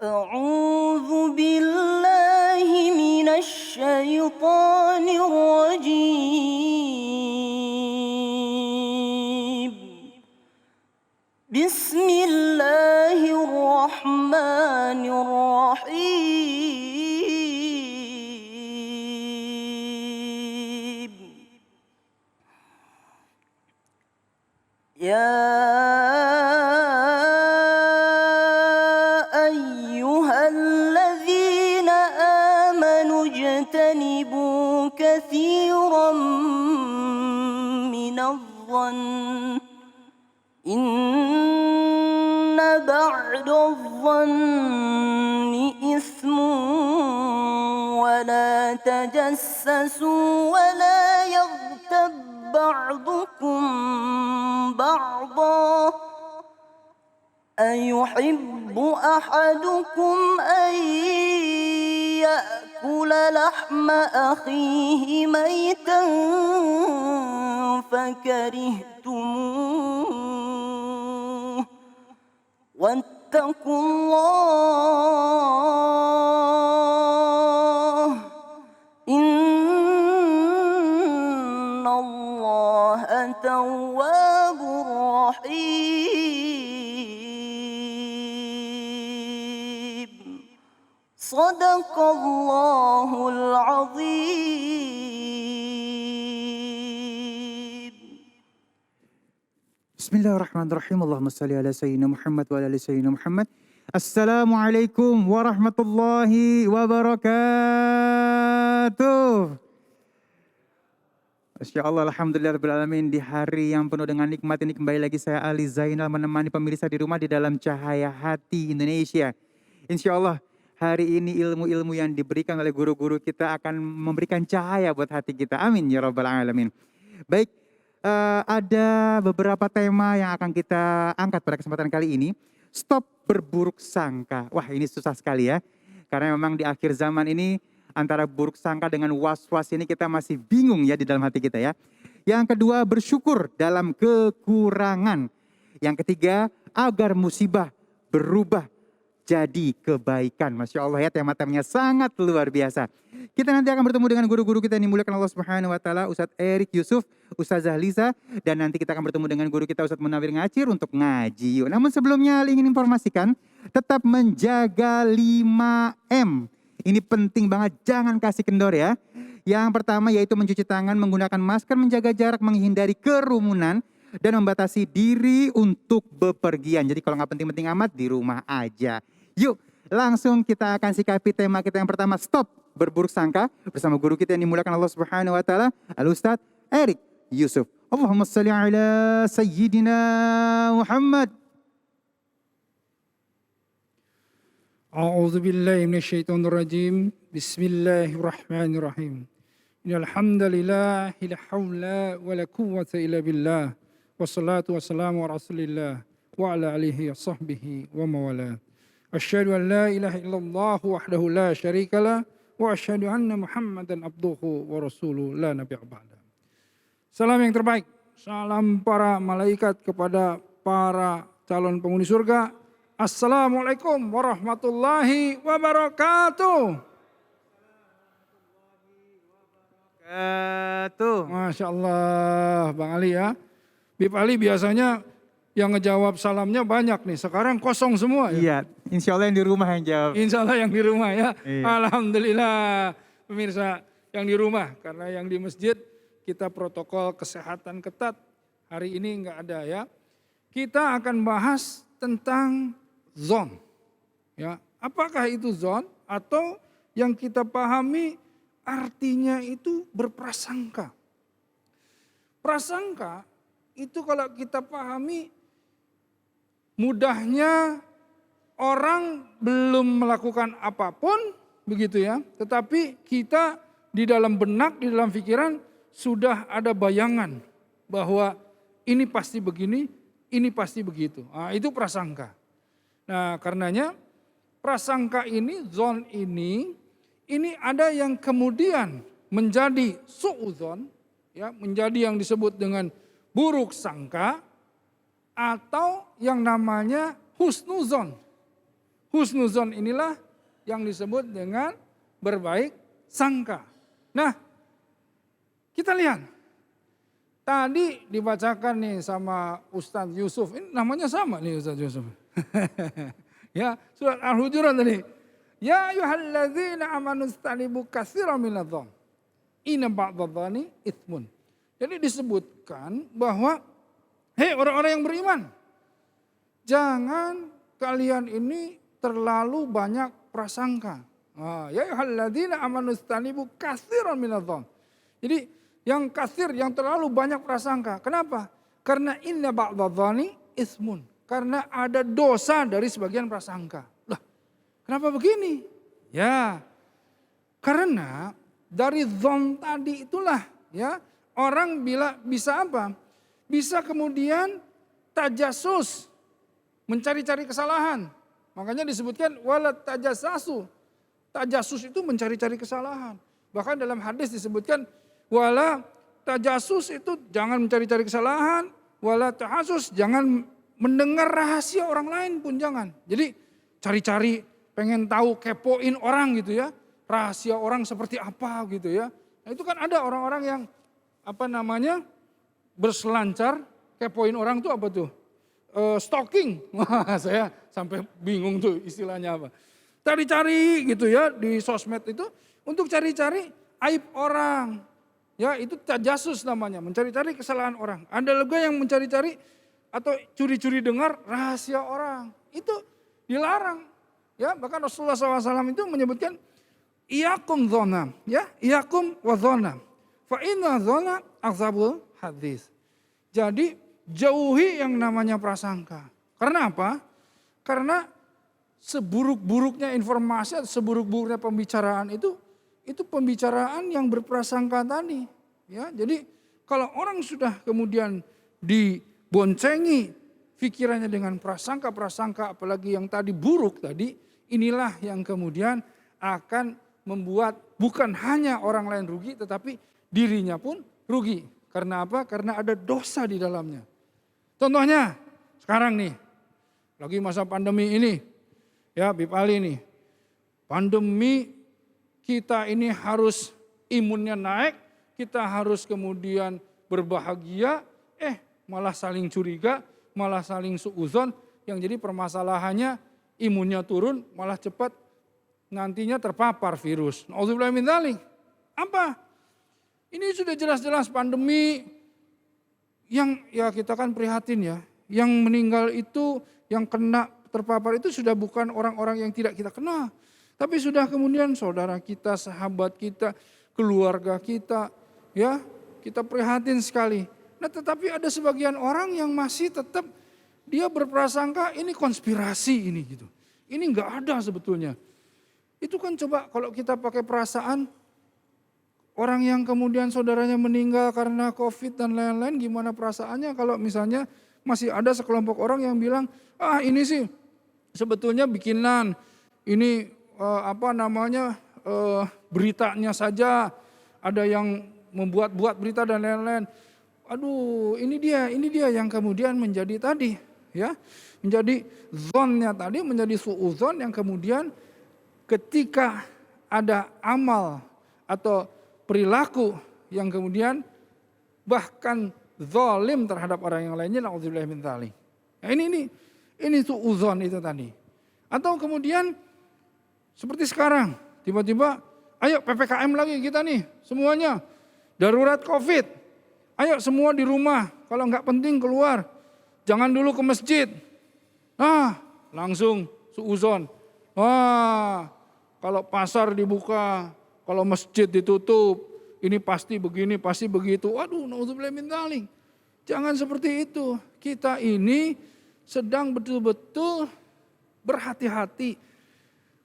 أعوذ بالله من الشيطان الرجيم. بسم الله الرحمن الرحيم. يا أيها الذين آمنوا اجتنبوا كثيرا من الظن إن بعد الظن إثم ولا تجسسوا ولا يغتب بعضكم بعضا أيحب أحدكم أن يأكل لحم أخيه ميتا فكرهتموه واتقوا الله إن الله تواب رحيم. صدق الله العظيم. Bismillahirrahmanirrahim. Allahumma salli ala sayyidina Muhammad wa ala ali sayyidina Muhammad. Assalamualaikum warahmatullahi wabarakatuh. Masya Allah, alhamdulillah rabbil alamin. Di hari yang penuh dengan nikmat ini kembali lagi saya Ali Zainal menemani pemirsa di rumah di dalam Cahaya Hati Indonesia. Insya Allah hari ini ilmu-ilmu yang diberikan oleh guru-guru kita akan memberikan cahaya buat hati kita. Amin ya rabbal alamin. Baik, ada beberapa tema yang akan kita angkat pada kesempatan kali ini. Stop berburuk sangka. Wah, ini susah sekali ya. Karena memang di akhir zaman ini antara buruk sangka dengan was-was ini kita masih bingung ya di dalam hati kita ya. Yang kedua, bersyukur dalam kekurangan. Yang ketiga, agar musibah berubah jadi kebaikan. Masya Allah ya, tema-temanya sangat luar biasa. Kita nanti akan bertemu dengan guru-guru kita yang dimuliakan Allah Subhanahu wa taala, Ustadz Erik Yusuf, Ustazah Liza, dan nanti kita akan bertemu dengan guru kita Ustadz Munawir Ngacir untuk ngaji. Namun sebelumnya ingin informasikan, tetap menjaga 5M. Ini penting banget, jangan kasih kendor ya. Yang pertama yaitu mencuci tangan, menggunakan masker, menjaga jarak, menghindari kerumunan, dan membatasi diri untuk bepergian. Jadi kalau nggak penting-penting amat, di rumah aja. Yuk, langsung kita akan sikapi tema kita yang pertama, stop berburuk sangka, bersama guru kita yang dimuliakan Allah Subhanahu wa taala, Al-Ustadz Erik Yusuf. Allahumma shalli ala sayyidina Muhammad. A'udzu billahi minasyaitonir rajim. Bismillahirrahmanirrahim. Innal hamdalillah la haula wala quwwata illa billah. Wassalatu wassalamu ala Rasulillah wa ala alihi wa sahbihi wa mawala. Asyhadu an la ilaha illallah wahdahu la syarikalah wa asyhadu anna Muhammadan abduhu wa rasuluhu la nabiyya ba'da. Salam yang terbaik, salam para malaikat kepada para calon penghuni surga. Assalamualaikum warahmatullahi wabarakatuh. Masya Allah, Bang Ali ya. Bib Ali biasanya yang ngejawab salamnya banyak nih, sekarang kosong semua ya. Iya, insya Allah yang di rumah yang jawab. Insya Allah yang di rumah ya. Iya. Alhamdulillah pemirsa yang di rumah, karena yang di masjid kita protokol kesehatan ketat. Hari ini enggak ada ya. Kita akan bahas tentang zon. Ya, apakah itu zon atau yang kita pahami artinya itu berprasangka. Prasangka itu kalau kita pahami mudahnya orang belum melakukan apapun begitu ya. Tetapi kita di dalam benak, di dalam pikiran sudah ada bayangan bahwa ini pasti begini, ini pasti begitu. Nah, itu prasangka. Nah karenanya prasangka ini, zon ini ada yang kemudian menjadi su'udzon, ya, menjadi yang disebut dengan buruk sangka, atau yang namanya husnuzon. Husnuzon inilah yang disebut dengan berbaik sangka. Nah, kita lihat. Tadi dibacakan nih sama Ustadz Yusuf. Ini namanya sama nih Ustadz Yusuf. Ya, surat Al-Hujurat tadi. Ya ayyuhalladzina amanu istanibu katsiran minadh-dhon. Inna ba'dadh-dhoni itsmun. Jadi disebutkan bahwa hei orang-orang yang beriman, jangan kalian ini terlalu banyak prasangka. Ya ayyuhalladzina amanu istanibu katsiran minadh-dhon. Jadi yang katsir, yang terlalu banyak prasangka. Kenapa? Karena inna ba'dadh-dhoni itsmun. Karena ada dosa dari sebagian prasangka. Lah, kenapa begini? Ya, karena dari dzon tadi itulah ya orang bisa apa? Bisa kemudian tajasus, mencari-cari kesalahan. Makanya disebutkan wala tajassasu. Tajasus itu mencari-cari kesalahan. Bahkan dalam hadis disebutkan wala tajasus itu jangan mencari-cari kesalahan, wala tahasus jangan mendengar rahasia orang lain pun jangan. Jadi cari-cari, pengen tahu, kepoin orang gitu ya. Rahasia orang seperti apa gitu ya. Nah, itu kan ada orang-orang yang berselancar, kepoin orang tuh apa tuh? Stalking. Wah, saya sampai bingung tuh istilahnya apa. Cari-cari gitu ya di sosmed itu untuk cari-cari aib orang. Ya, itu tajasus namanya, mencari-cari kesalahan orang. Ada juga yang mencari-cari atau curi-curi dengar rahasia orang. Itu dilarang. Ya, bahkan Rasulullah SAW itu menyebutkan iyakum dzona, ya, iyakum wa dzona. Fa inna dzona adzabul hadis. Jadi jauhi yang namanya prasangka. Karena apa? Karena seburuk-buruknya informasi, seburuk-buruknya pembicaraan itu pembicaraan yang berprasangka tadi. Ya, jadi kalau orang sudah kemudian diboncengi pikirannya dengan prasangka-prasangka, apalagi yang tadi buruk tadi, inilah yang kemudian akan membuat bukan hanya orang lain rugi, tetapi dirinya pun rugi. Karena apa? Karena ada dosa di dalamnya. Contohnya sekarang nih, lagi masa pandemi ini, ya Bip Ali nih, pandemi kita ini harus imunnya naik, kita harus kemudian berbahagia, malah saling curiga, malah saling suudzon, yang jadi permasalahannya imunnya turun, malah cepat nantinya terpapar virus. Nauzubillah min dzalik. Apa? Ini sudah jelas-jelas pandemi yang ya kita kan prihatin ya, yang meninggal itu, yang kena terpapar itu sudah bukan orang-orang yang tidak kita kenal. Tapi sudah kemudian saudara kita, sahabat kita, keluarga kita, ya kita prihatin sekali. Nah tetapi ada sebagian orang yang masih tetap dia berprasangka ini konspirasi ini gitu. Ini enggak ada sebetulnya. Itu kan coba kalau kita pakai perasaan, orang yang kemudian saudaranya meninggal karena COVID dan lain-lain, gimana perasaannya kalau misalnya masih ada sekelompok orang yang bilang, ini sih sebetulnya bikinan, ini beritanya saja, ada yang membuat-buat berita dan lain-lain. Aduh, ini dia yang kemudian menjadi tadi, ya, menjadi zonnya tadi, menjadi suudzon yang kemudian ketika ada amal atau perilaku yang kemudian bahkan zalim terhadap orang yang lainnya, na'udzubillah min dzalik. Nah, ini suudzon itu tadi. Atau kemudian seperti sekarang, tiba-tiba, ayo PPKM lagi kita nih, semuanya darurat COVID. Ayo semua di rumah, kalau nggak penting keluar, jangan dulu ke masjid. Langsung suudzon. Kalau pasar dibuka, kalau masjid ditutup, ini pasti begini, pasti begitu. Waduh, na'udzubillah min dzalik. Jangan seperti itu. Kita ini sedang betul-betul berhati-hati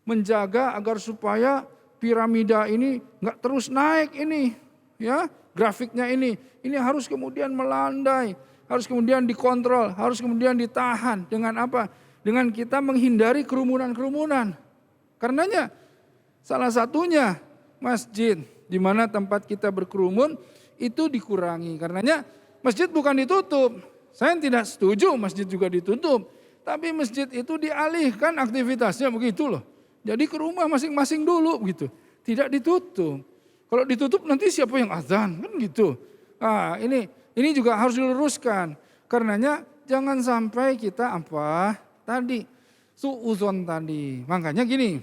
menjaga agar supaya piramida ini nggak terus naik ini, ya grafiknya ini harus kemudian melandai, harus kemudian dikontrol, harus kemudian ditahan dengan apa? Dengan kita menghindari kerumunan-kerumunan. Karenanya salah satunya masjid di mana tempat kita berkerumun itu dikurangi. Karenanya masjid bukan ditutup. Saya tidak setuju masjid juga ditutup. Tapi masjid itu dialihkan aktivitasnya begitu loh. Jadi ke rumah masing-masing dulu begitu. Tidak ditutup. Kalau ditutup nanti siapa yang azan kan gitu. Nah, ini juga harus diluruskan. Karenanya jangan sampai kita tadi suuzon tadi. Makanya gini.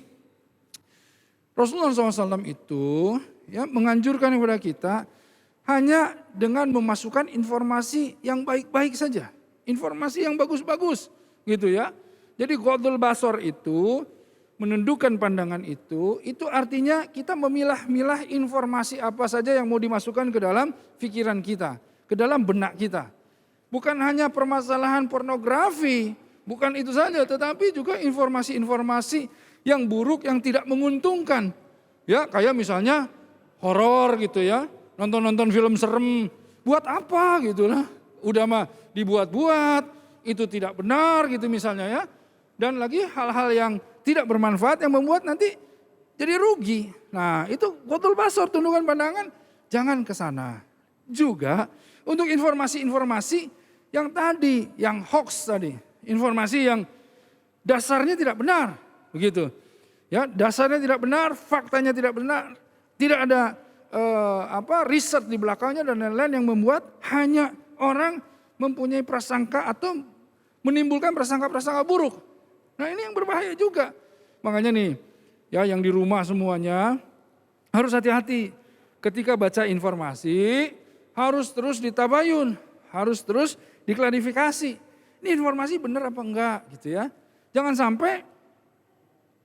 Rasulullah SAW itu ya menganjurkan kepada kita hanya dengan memasukkan informasi yang baik-baik saja. Informasi yang bagus-bagus gitu ya. Jadi ghadul basar itu, menundukkan pandangan itu artinya kita memilah-milah informasi apa saja yang mau dimasukkan ke dalam pikiran kita, ke dalam benak kita. Bukan hanya permasalahan pornografi, bukan itu saja, tetapi juga informasi-informasi yang buruk, yang tidak menguntungkan. Ya, kayak misalnya horor gitu ya, nonton-nonton film serem, buat apa gitu lah. Udah mah dibuat-buat, itu tidak benar gitu misalnya ya. Dan lagi hal-hal yang tidak bermanfaat yang membuat nanti jadi rugi. Nah itu ghadul basar, tundukkan pandangan, jangan ke sana. Juga untuk informasi-informasi yang tadi, yang hoax tadi. Informasi yang dasarnya tidak benar. Begitu. Ya, dasarnya tidak benar, faktanya tidak benar. Tidak ada riset di belakangnya dan lain-lain yang membuat hanya orang mempunyai prasangka atau menimbulkan prasangka-prasangka buruk. Nah ini yang berbahaya juga. Makanya nih, ya yang di rumah semuanya harus hati-hati. Ketika baca informasi, harus terus ditabayun, harus terus diklarifikasi. Ini informasi benar apa enggak gitu ya. Jangan sampai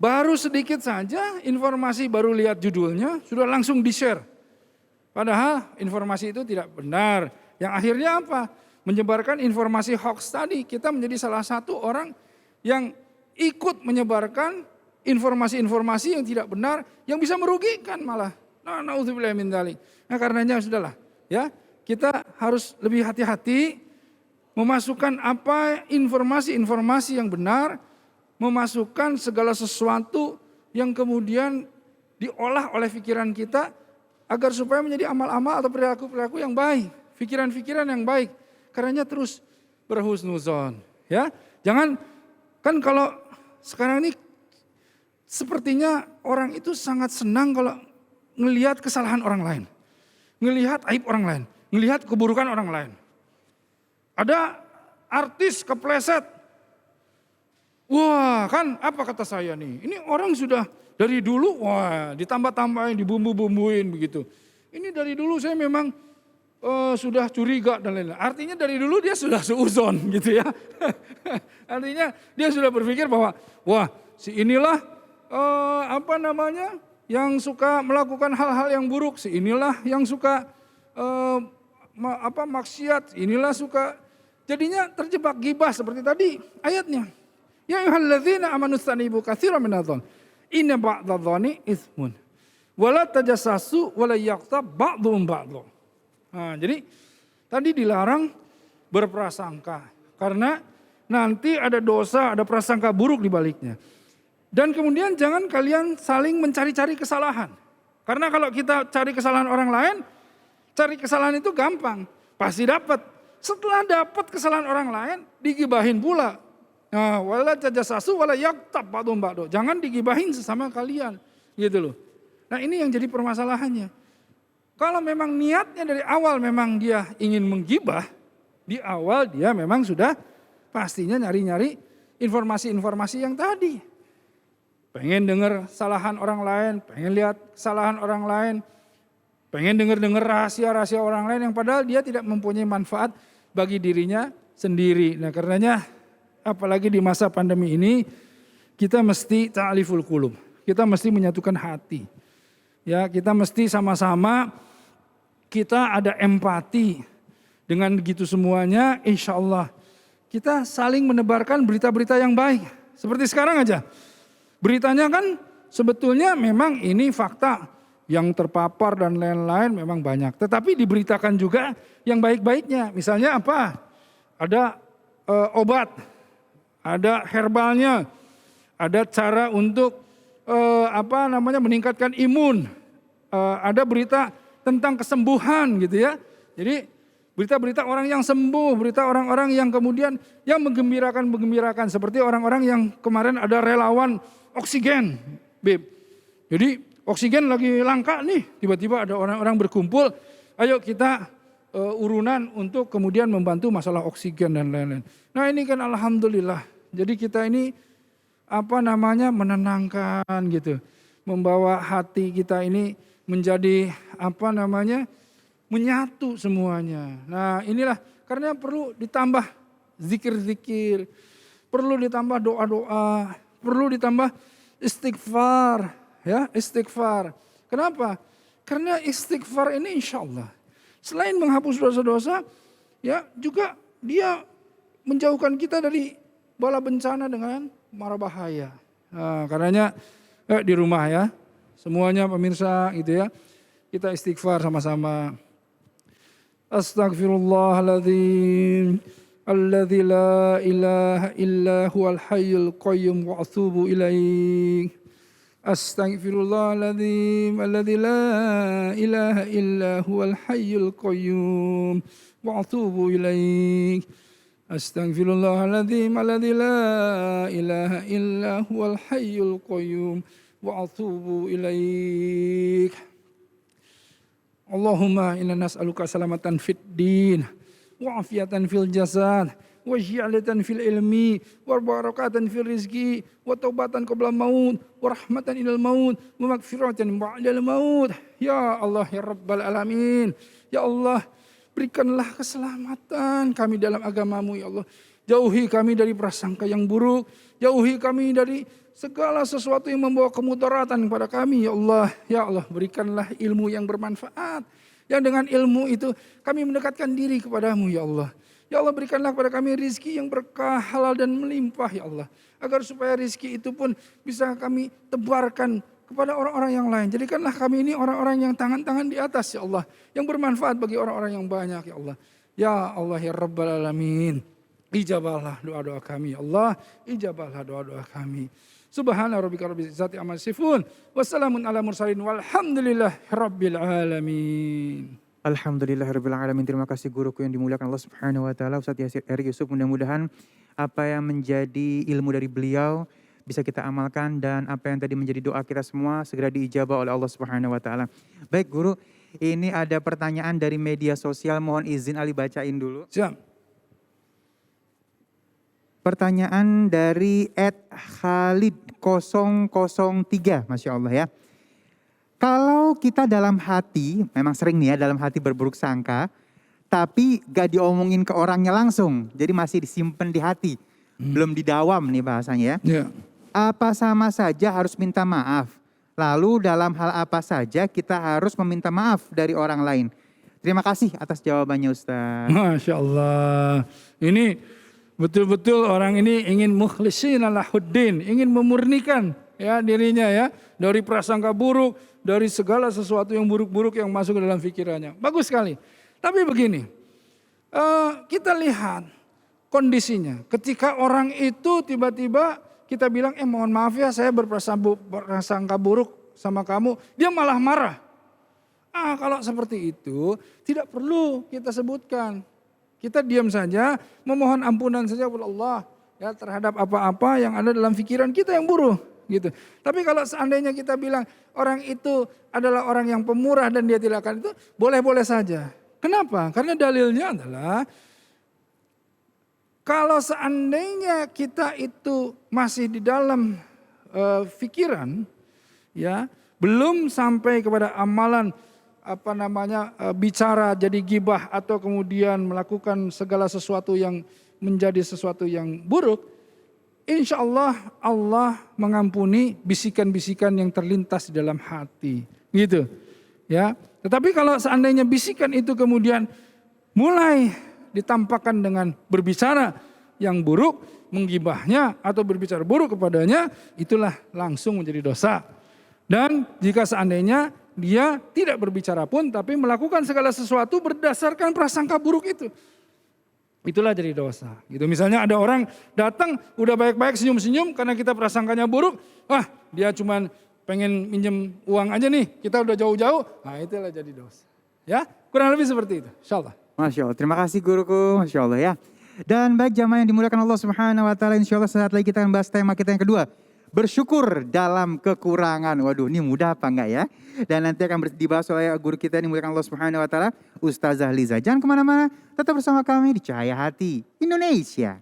baru sedikit saja informasi, baru lihat judulnya, sudah langsung di-share. Padahal informasi itu tidak benar. Yang akhirnya apa? Menyebarkan informasi hoax tadi. Kita menjadi salah satu orang yang ikut menyebarkan informasi-informasi yang tidak benar, yang bisa merugikan malah. Na'udzubillah min dzalik. Nah karenanya sudahlah, ya kita harus lebih hati-hati memasukkan apa informasi-informasi yang benar, memasukkan segala sesuatu yang kemudian diolah oleh pikiran kita agar supaya menjadi amal-amal atau perilaku-perilaku yang baik, pikiran-pikiran yang baik. Karenanya terus berhusnuzon, ya. Jangan, kan kalau sekarang ini sepertinya orang itu sangat senang kalau ngelihat kesalahan orang lain, ngelihat aib orang lain, ngelihat keburukan orang lain. Ada artis kepleset, wah kan apa kata saya nih, ini orang sudah dari dulu wah ditambah-tambahin, dibumbu-bumbuin begitu. Ini dari dulu saya memang sudah curiga dan lain-lain. Artinya dari dulu dia sudah suuzon gitu ya. Artinya dia sudah berpikir bahwa wah si inilah yang suka melakukan hal-hal yang buruk, si inilah yang suka maksiat, inilah suka. Jadinya terjebak ghibah seperti tadi ayatnya. Ya ayyuhalladzina amanu istanibu katsiran minadh-dhon. Inna ba'dadh-dhoni itsmun. Wala tajassasu wala yaghtab ba'dhum ba'dha. Nah, jadi tadi dilarang berprasangka karena nanti ada dosa, ada prasangka buruk di baliknya. Dan kemudian jangan kalian saling mencari-cari kesalahan. Karena kalau kita cari kesalahan orang lain, cari kesalahan itu gampang, pasti dapat. Setelah dapat kesalahan orang lain, digibahin pula. Nah, wala tajassasu wala yaghtab ba'dhum ba'dha. Jangan digibahin sesama kalian, gitu loh. Nah, ini yang jadi permasalahannya. Kalau memang niatnya dari awal memang dia ingin menggibah, di awal dia memang sudah pastinya nyari-nyari informasi-informasi yang tadi. Pengen dengar kesalahan orang lain, pengen lihat kesalahan orang lain, pengen dengar rahasia-rahasia orang lain yang padahal dia tidak mempunyai manfaat bagi dirinya sendiri. Nah karenanya apalagi di masa pandemi ini kita mesti ta'aliful qulub, kita mesti menyatukan hati. Ya, kita mesti sama-sama kita ada empati dengan begitu semuanya, insya Allah kita saling menebarkan berita-berita yang baik. Seperti sekarang aja, beritanya kan sebetulnya memang ini fakta yang terpapar dan lain-lain memang banyak. Tetapi diberitakan juga yang baik-baiknya. Misalnya apa? Ada obat, ada herbalnya, ada cara untuk meningkatkan imun, ada berita tentang kesembuhan gitu ya. Jadi Berita-berita orang yang sembuh, berita orang-orang yang kemudian yang menggembirakan seperti orang-orang yang kemarin ada relawan oksigen, Beb. Jadi oksigen lagi langka nih, tiba-tiba ada orang-orang berkumpul, ayo kita urunan untuk kemudian membantu masalah oksigen dan lain-lain. Nah ini kan alhamdulillah, jadi kita ini menenangkan gitu, membawa hati kita ini menjadi menyatu semuanya. Nah inilah karena perlu ditambah zikir-zikir, perlu ditambah doa-doa, perlu ditambah istighfar, ya istighfar. Kenapa? Karena istighfar ini insya Allah selain menghapus dosa-dosa, ya juga dia menjauhkan kita dari bala bencana dengan mara bahaya. Nah, karenanya di rumah ya, semuanya pemirsa gitu ya, kita istighfar sama-sama. Astaghfirullahaladzim, alladzi la ilaha illa huwal hayyul qayyum wa atubu ilaih. Astaghfirullahaladzim, alladzi la ilaha illa huwal hayyul qayyum wa atubu ilaih. Astaghfirullahaladzim, alladzi la ilaha illa huwal hayyul qayyum wa atubu ilaih. Allahumma inna nas'aluka salamatan fid din wa afiatan fil jasad wa ziyadatan fil ilmi wa barakatan fil rizki wa taubatan qabla maut wa rahmatan ilal maut wa magfiratan ba'dal maut. Ya Allah ya Rabbal alamin. Ya Allah, berikanlah keselamatan kami dalam agamamu ya Allah. Jauhi kami dari prasangka yang buruk, jauhi kami dari segala sesuatu yang membawa kemudaratan kepada kami ya Allah. Ya Allah, berikanlah ilmu yang bermanfaat. Yang dengan ilmu itu kami mendekatkan diri kepadamu ya Allah. Ya Allah, berikanlah kepada kami rizki yang berkah, halal dan melimpah ya Allah. Agar supaya rizki itu pun bisa kami tebarkan kepada orang-orang yang lain. Jadikanlah kami ini orang-orang yang tangan-tangan di atas ya Allah. Yang bermanfaat bagi orang-orang yang banyak ya Allah. Ya Allah ya Rabbal alamin. Ijabahlah doa-doa kami ya Allah. Ijabahlah doa-doa kami. Subhana rabbika rabbil izzati amma yasifun. Wassalamun ala mursalin walhamdulillahi rabbil alamin. Alhamdulillahirabbil alamin. Terima kasih guruku yang dimuliakan Allah Subhanahu wa taala, Ustaz Yasir Eri Yusuf. Mudah-mudahan apa yang menjadi ilmu dari beliau bisa kita amalkan dan apa yang tadi menjadi doa kita semua segera diijabah oleh Allah Subhanahu wa taala. Baik guru, ini ada pertanyaan dari media sosial, mohon izin Ali bacain dulu. Siap. Pertanyaan dari @Khalid003, Masya Allah ya. Kalau kita dalam hati, memang sering nih ya dalam hati berburuk sangka, tapi gak diomongin ke orangnya langsung, jadi masih disimpan di hati, belum didawam nih bahasanya ya. Apa sama saja harus minta maaf? Lalu dalam hal apa saja kita harus meminta maaf dari orang lain? Terima kasih atas jawabannya Ustaz. Masya Allah. Ini betul-betul orang ini ingin mukhlisin lahuddin, ingin memurnikan ya dirinya ya dari prasangka buruk, dari segala sesuatu yang buruk-buruk yang masuk ke dalam pikirannya. Bagus sekali. Tapi begini, kita lihat kondisinya. Ketika orang itu tiba-tiba kita bilang, mohon maaf ya saya berprasangka buruk sama kamu, dia malah marah. Kalau seperti itu tidak perlu kita sebutkan. Kita diam saja, memohon ampunan saja kepada Allah ya terhadap apa-apa yang ada dalam pikiran kita yang buruk gitu. Tapi kalau seandainya kita bilang orang itu adalah orang yang pemurah dan dia tidak akan itu, boleh-boleh saja. Kenapa? Karena dalilnya adalah kalau seandainya kita itu masih di dalam pikiran ya, belum sampai kepada amalan bicara jadi gibah atau kemudian melakukan segala sesuatu yang menjadi sesuatu yang buruk, insya Allah Allah mengampuni bisikan-bisikan yang terlintas di dalam hati, gitu ya. Tetapi kalau seandainya bisikan itu kemudian mulai ditampakkan dengan berbicara yang buruk, menggibahnya atau berbicara buruk kepadanya, itulah langsung menjadi dosa. Dan jika seandainya dia tidak berbicara pun tapi melakukan segala sesuatu berdasarkan prasangka buruk itu, itulah jadi dosa. Gitu. Misalnya ada orang datang udah baik-baik senyum-senyum karena kita prasangkanya buruk, dia cuman pengen minjem uang aja nih, kita udah jauh-jauh, itulah jadi dosa. Ya, kurang lebih seperti itu, insyaallah. Masya Allah, terima kasih guruku, Masya Allah ya. Dan baik jamaah yang dimuliakan Allah Subhanahu Wa Taala, Insya Allah saat lagi kita akan bahas tema kita yang kedua. Bersyukur dalam kekurangan. Waduh, ini mudah apa enggak ya? Dan nanti akan dibahas oleh guru kita yang dimuliakan Allah Subhanahu Wa Taala, Ustazah Liza. Jangan kemana-mana, tetap bersama kami di Cahaya Hati Indonesia.